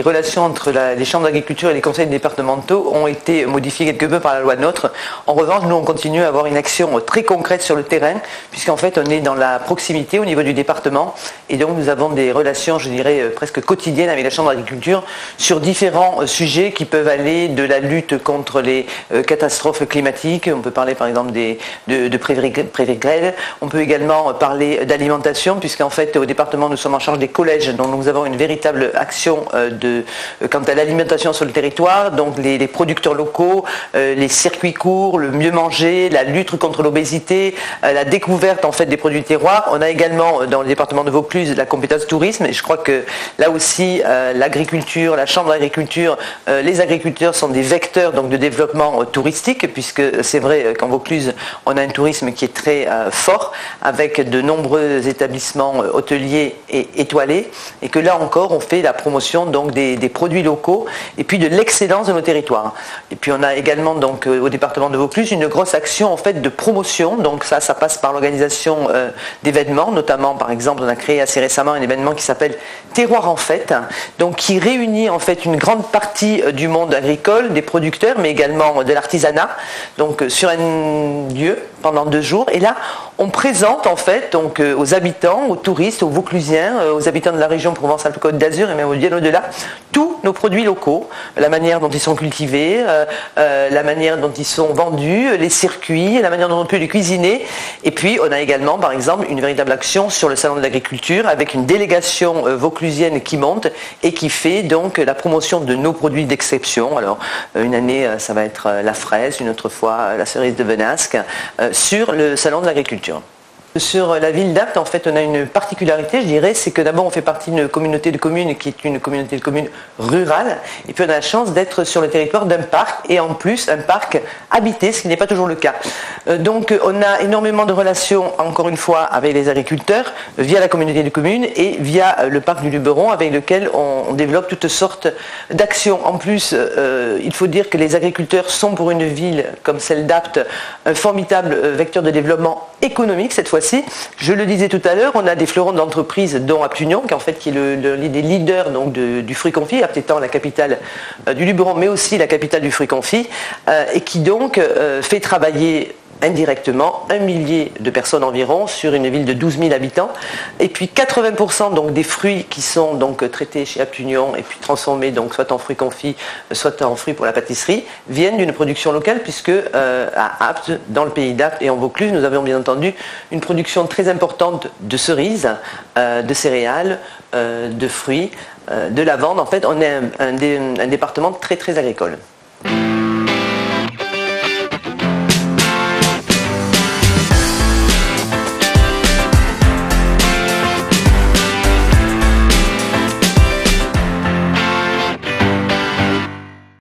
relations entre les chambres d'agriculture et les conseils départementaux ont été modifiées quelque peu par la loi NOTRe. En revanche, nous on continue à avoir une action très concrète sur le terrain, puisqu'en fait on est dans la proximité au niveau du département, et donc nous avons des relations, je dirais, presque quotidiennes avec la chambre d'agriculture sur différents sujets qui peuvent aller de la lutte contre les catastrophes climatiques. On peut parler par exemple de prévisions grêles. On peut également parler d'alimentation, puisqu'en fait au département nous sommes en charge des collèges, donc nous avons une véritable action quant à l'alimentation sur le territoire, donc les producteurs locaux, les circuits courts, le mieux manger, la lutte contre l'obésité, la découverte en fait des produits terroirs. On a également dans le département de Vaucluse la compétence tourisme, et je crois que là aussi l'agriculture, la chambre d'agriculture, les agriculteurs sont des vecteurs donc de développement touristique, puisque c'est vrai qu'en Vaucluse on a un tourisme qui est très fort, avec de nombreux établissements hôteliers et étoilés, et que là encore on fait la promotion donc des produits locaux et puis de l'excellence de nos territoires. Et puis on a également donc au département de Vaucluse une grosse action en fait de promotion, donc ça passe par l'organisation d'événements, notamment par exemple on a créé assez récemment un événement qui s'appelle Terroir en fête, donc qui réunit en fait une grande partie du monde agricole, des producteurs, mais également de l'artisanat, donc sur un lieu pendant 2 jours, et là on présente en fait donc aux habitants, aux touristes, aux Vauclusiens, aux habitants de la région Provence-Alpes-Côte d'Azur et même bien au-delà, tous nos produits locaux, la manière dont ils sont cultivés, la manière dont ils sont vendus, les circuits, la manière dont on peut les cuisiner. Et puis on a également par exemple une véritable action sur le salon de l'agriculture avec une délégation vauclusienne qui monte et qui fait donc la promotion de nos produits d'exception. Alors une année ça va être la fraise, une autre fois la cerise de Venasque, sur le salon de l'agriculture. Sur la ville d'Apt, en fait, on a une particularité, je dirais, c'est que d'abord on fait partie d'une communauté de communes qui est une communauté de communes rurale, et puis on a la chance d'être sur le territoire d'un parc, et en plus un parc habité, ce qui n'est pas toujours le cas. Donc on a énormément de relations, encore une fois, avec les agriculteurs, via la communauté de communes et via le parc du Luberon, avec lequel on développe toutes sortes d'actions. En plus, il faut dire que les agriculteurs sont pour une ville comme celle d'Apt un formidable vecteur de développement économique cette fois-ci. Je le disais tout à l'heure, on a des fleurons d'entreprise dont Apt Union, qui en fait qui est des leaders donc, du fruit confit, Apt étant la capitale du Luberon, mais aussi la capitale du fruit confit, et qui donc fait travailler indirectement 1 millier de personnes environ sur une ville de 12 000 habitants, et puis 80% donc des fruits qui sont donc traités chez Apt Union et puis transformés donc soit en fruits confits, soit en fruits pour la pâtisserie, viennent d'une production locale, puisque à Apt, dans le pays d'Apt et en Vaucluse, nous avions bien entendu une production très importante de cerises, de céréales, de fruits, de lavande. En fait on est un département très très agricole.